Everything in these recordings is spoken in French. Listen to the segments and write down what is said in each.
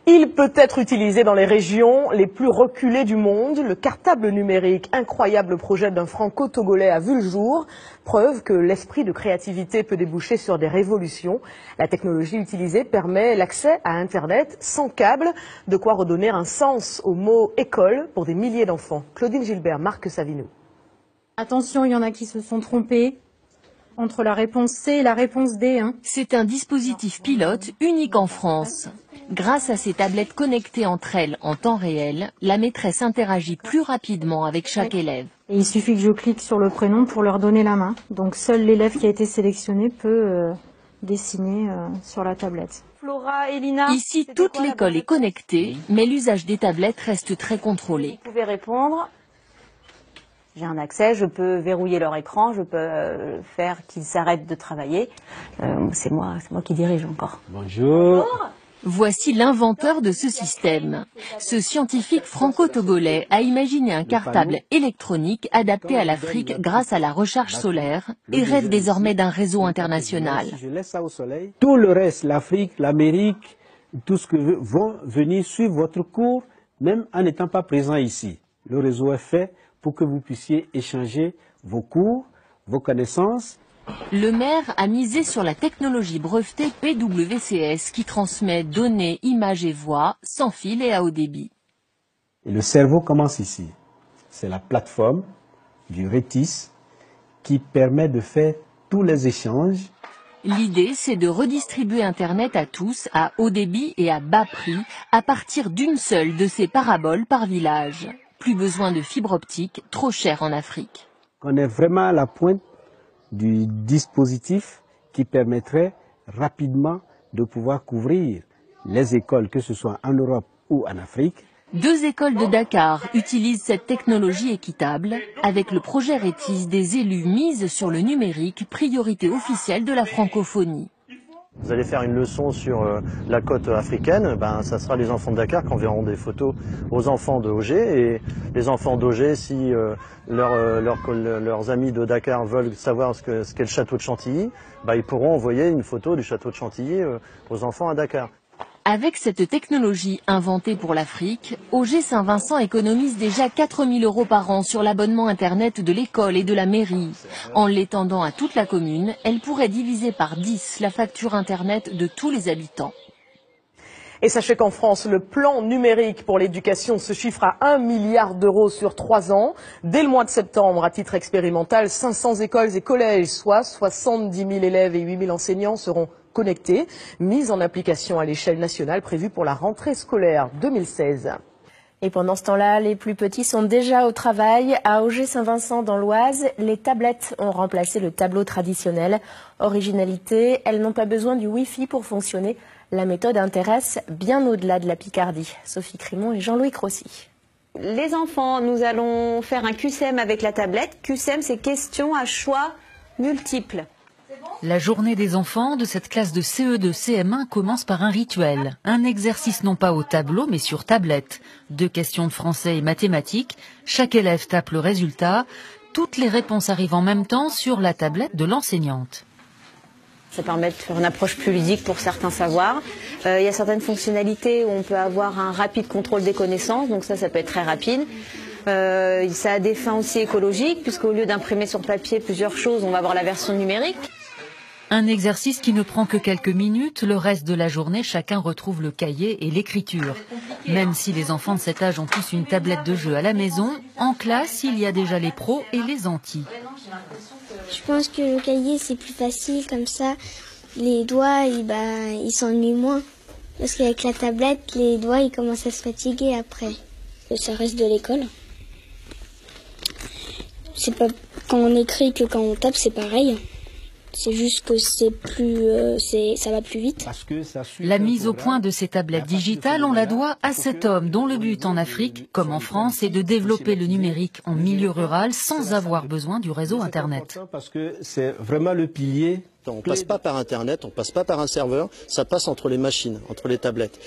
Il peut être utilisé dans les régions les plus reculées du monde. Le cartable numérique, incroyable projet d'un franco-togolais, a vu le jour. Preuve que l'esprit de créativité peut déboucher sur des révolutions. La technologie utilisée permet l'accès à Internet sans câble, de quoi redonner un sens au mot école pour des milliers d'enfants. Claudine Gilbert, Marc Savinou. Attention, il y en a qui se sont trompés entre la réponse C et la réponse D. C'est un dispositif pilote unique en France. Grâce à ces tablettes connectées entre elles en temps réel, la maîtresse interagit plus rapidement avec chaque élève. Et il suffit que je clique sur le prénom pour leur donner la main. Donc seul l'élève qui a été sélectionné peut dessiner sur la tablette. Flora, Elina, ici, toute l'école est connectée, mais l'usage des tablettes reste très contrôlé. Vous pouvez répondre. J'ai un accès, je peux verrouiller leur écran, je peux faire qu'ils s'arrêtent de travailler. C'est moi qui dirige encore. Bonjour. Voici l'inventeur de ce système. Ce scientifique franco-togolais a imaginé un cartable électronique adapté à l'Afrique grâce à la recharge solaire et rêve désormais d'un réseau international. Tout le reste, l'Afrique, l'Amérique, tout ce que vont venir suivre votre cours, même en n'étant pas présent ici. Le réseau est fait pour que vous puissiez échanger vos cours, vos connaissances. Le maire a misé sur la technologie brevetée PWCS qui transmet données, images et voix sans fil et à haut débit. Et le cerveau commence ici. C'est la plateforme du Rétis qui permet de faire tous les échanges. L'idée, c'est de redistribuer Internet à tous, à haut débit et à bas prix, à partir d'une seule de ces paraboles par village. Plus besoin de fibre optique, trop cher en Afrique. On est vraiment à la pointe du dispositif qui permettrait rapidement de pouvoir couvrir les écoles, que ce soit en Europe ou en Afrique. 2 écoles de Dakar utilisent cette technologie équitable. Avec le projet Rétis, des élus misent sur le numérique, priorité officielle de la francophonie. Vous allez faire une leçon sur la côte africaine, ça sera les enfants de Dakar qui enverront des photos aux enfants de Auger. Et les enfants d'Auger, si leurs amis de Dakar veulent savoir ce qu'est le château de Chantilly, ils pourront envoyer une photo du château de Chantilly aux enfants à Dakar. Avec cette technologie inventée pour l'Afrique, Auger-Saint-Vincent économise déjà 4 000 € par an sur l'abonnement Internet de l'école et de la mairie. En l'étendant à toute la commune, elle pourrait diviser par 10 la facture Internet de tous les habitants. Et sachez qu'en France, le plan numérique pour l'éducation se chiffre à 1 milliard d'euros sur 3 ans. Dès le mois de septembre, à titre expérimental, 500 écoles et collèges, soit 70 000 élèves et 8 000 enseignants seront connectés, mise en application à l'échelle nationale prévue pour la rentrée scolaire 2016. Et pendant ce temps-là, les plus petits sont déjà au travail. À Auger-Saint-Vincent dans l'Oise, les tablettes ont remplacé le tableau traditionnel. Originalité, elles n'ont pas besoin du Wi-Fi pour fonctionner. La méthode intéresse bien au-delà de la Picardie. Sophie Crimon et Jean-Louis Crossi. Les enfants, nous allons faire un QCM avec la tablette. QCM, c'est questions à choix multiples. La journée des enfants de cette classe de CE2 CM1 commence par un rituel. Un exercice non pas au tableau mais sur tablette. 2 questions de français et mathématiques. Chaque élève tape le résultat. Toutes les réponses arrivent en même temps sur la tablette de l'enseignante. Ça permet de faire une approche plus ludique pour certains savoirs. Il y a certaines fonctionnalités où on peut avoir un rapide contrôle des connaissances, donc ça peut être très rapide. Ça a des fins aussi écologiques, puisqu'au lieu d'imprimer sur papier plusieurs choses, on va avoir la version numérique. Un exercice qui ne prend que quelques minutes. Le reste de la journée, chacun retrouve le cahier et l'écriture. Même si les enfants de cet âge ont tous une tablette de jeu à la maison, en classe, il y a déjà les pros et les antis. Je pense que le cahier, c'est plus facile, comme ça, les doigts, ils s'ennuient moins. Parce qu'avec la tablette, les doigts, ils commencent à se fatiguer après. Ça reste de l'école. C'est pas quand on écrit que quand on tape, c'est pareil. C'est juste que ça va plus vite. La mise au point de ces tablettes digitales, on la doit à cet homme dont le but en Afrique, comme en France, est de développer le numérique en milieu rural sans avoir besoin du réseau Internet. Parce que c'est vraiment le pilier. On ne passe pas par Internet, on ne passe pas par un serveur, ça passe entre les machines, entre les tablettes.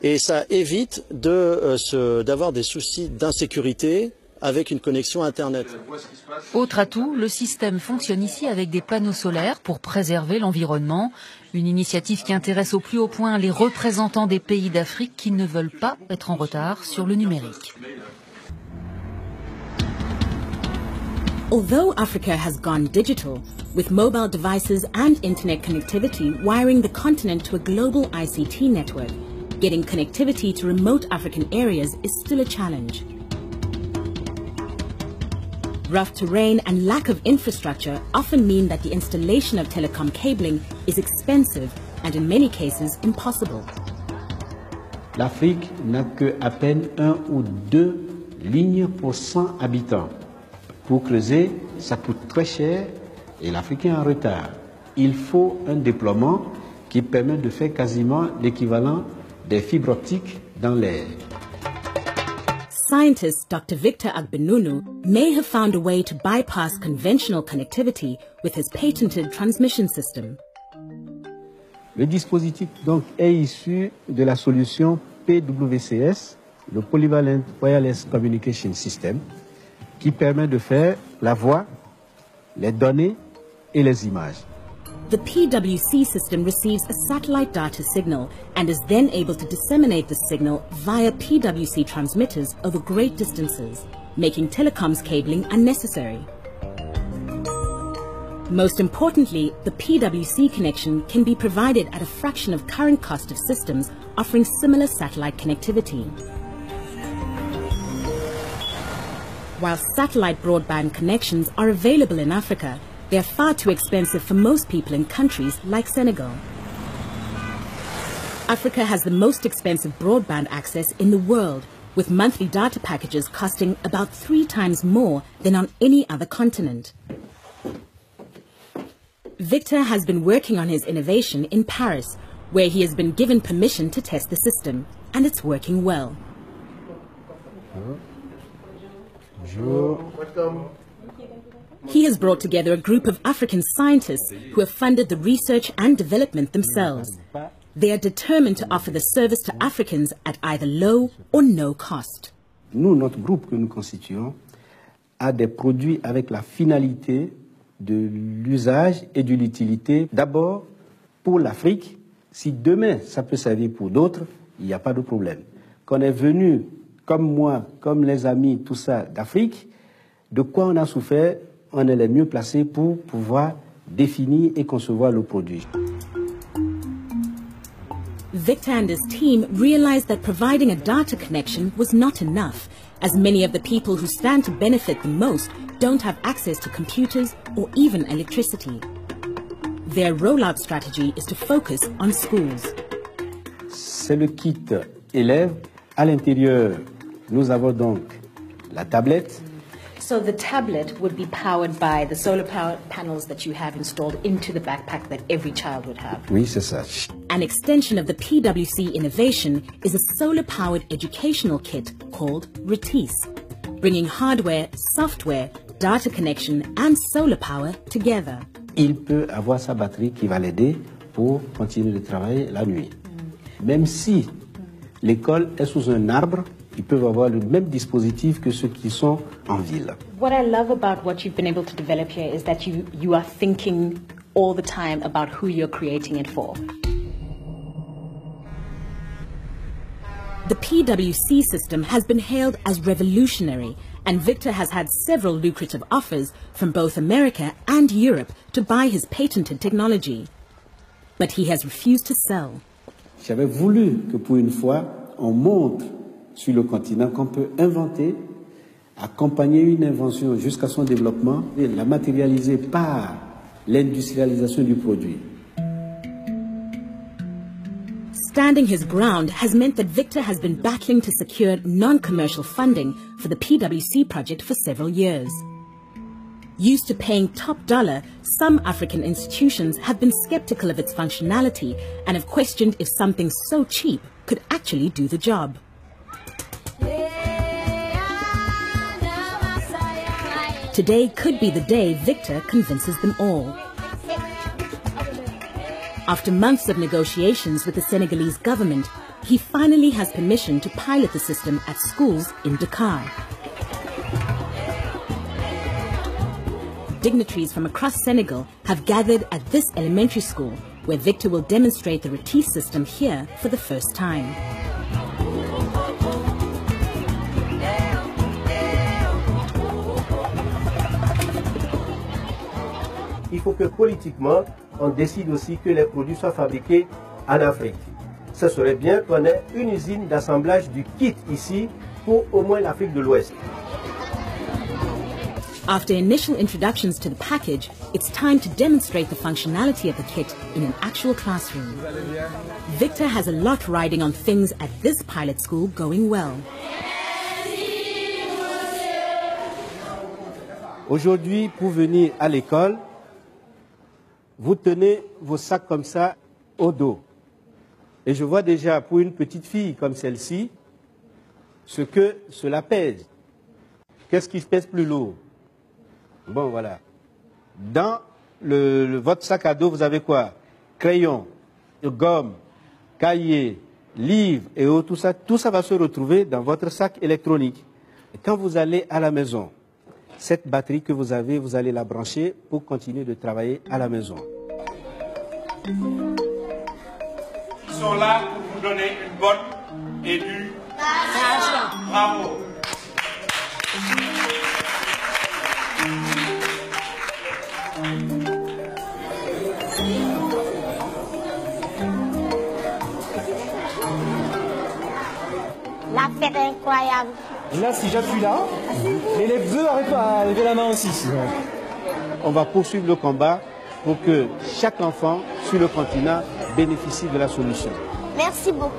Et ça évite d'avoir des soucis d'insécurité avec une connexion Internet. Autre atout, le système fonctionne ici avec des panneaux solaires pour préserver l'environnement. Une initiative qui intéresse au plus haut point les représentants des pays d'Afrique qui ne veulent pas être en retard sur le numérique. Although Africa has gone digital, with mobile devices and internet connectivity wiring the continent to a global ICT network, getting connectivity to remote African areas is still a challenge. Rough terrain and lack of infrastructure often mean that the installation of telecom cabling is expensive and in many cases impossible. L'Afrique n'a que à peine 1 ou 2 lignes pour 100 habitants. Pour creuser, ça coûte très cher et l'Afrique est en retard. Il faut un déploiement qui permet de faire quasiment l'équivalent des fibres optiques dans l'air. Scientist Dr. Victor Agbenunu may have found a way to bypass conventional connectivity with his patented transmission system. Le dispositif donc est issu de la solution PWCS, le Polyvalent Wireless Communication System, qui permet de faire la voix, les données et les images. The PWC system receives a satellite data signal and is then able to disseminate the signal via PWC transmitters over great distances, making telecoms cabling unnecessary. Most importantly, the PWC connection can be provided at a fraction of current cost of systems offering similar satellite connectivity. While satellite broadband connections are available in Africa, they are far too expensive for most people in countries like Senegal. Africa has the most expensive broadband access in the world, with monthly data packages costing about 3 times more than on any other continent. Victor has been working on his innovation in Paris, where he has been given permission to test the system, and it's working well. He has brought together a group of African scientists who have funded the research and development themselves. They are determined to offer the service to Africans at either low or no cost. Nous, notre groupe que nous constituons, a des produits avec la finalité de l'usage et de l'utilité. D'abord, pour l'Afrique, si demain ça peut servir pour d'autres, il n'y a pas de problème. Qu'on est venu, comme moi, comme les amis, tout ça, d'Afrique, de quoi on a souffert, on est les mieux placés pour pouvoir définir et concevoir le produit. Victor and his team realized that providing a data connection was not enough, as many of the people who stand to benefit the most don't have access to computers or even electricity. Their rollout strategy is to focus on schools. C'est le kit élève. À l'intérieur, nous avons donc la tablette. So the tablet would be powered by the solar power panels that you have installed into the backpack that every child would have. Oui, c'est ça. An extension of the PWC innovation is a solar-powered educational kit called Retis, bringing hardware, software, data connection and solar power together. Il peut avoir sa batterie qui va l'aider pour continuer de travailler la nuit. Même si l'école est sous un arbre, ils peuvent avoir le même dispositif que ceux qui sont en ville. What I love about what you've been able to develop here is that you are thinking all the time about who you're creating it for. The PWC system has been hailed as revolutionary, and Victor has had several lucrative offers from both America and Europe to buy his patented technology. But he has refused to sell. J'avais voulu que pour une fois, on montre sur le continent qu'on peut inventer, accompagner une invention jusqu'à son développement et la matérialiser par l'industrialisation du produit. Standing his ground has meant that Victor has been battling to secure non-commercial funding for the PWC project for several years. Used to paying top dollar, some African institutions have been skeptical of its functionality and have questioned if something so cheap could actually do the job. Today could be the day Victor convinces them all. After months of negotiations with the Senegalese government, he finally has permission to pilot the system at schools in Dakar. dignitaries from across Senegal have gathered at this elementary school, where Victor will demonstrate the Retief system here for the first time. Il faut que politiquement, on décide aussi que les produits soient fabriqués en Afrique. Ce serait bien qu'on ait une usine d'assemblage du kit ici pour au moins l'Afrique de l'Ouest. After initial introductions to the package, it's time to demonstrate the functionality of the kit in an actual classroom. Victor has a lot riding on things at this pilot school going well. Aujourd'hui, pour venir à l'école, vous tenez vos sacs comme ça au dos. Et je vois déjà pour une petite fille comme celle-ci, ce que cela pèse. Qu'est-ce qui pèse plus lourd? Bon, voilà. Dans votre sac à dos, vous avez quoi? Crayon, gomme, cahier, livre et tout ça. Tout ça va se retrouver dans votre sac électronique. Et quand vous allez à la maison, cette batterie que vous avez, vous allez la brancher pour continuer de travailler à la maison. Ils sont là pour vous donner une bonne éducation. Bravo. La fête est incroyable. Là, si j'appuie là, l'élève veut arrêter à lever la main aussi. On va poursuivre le combat pour que chaque enfant sur le continent bénéficie de la solution. Merci beaucoup.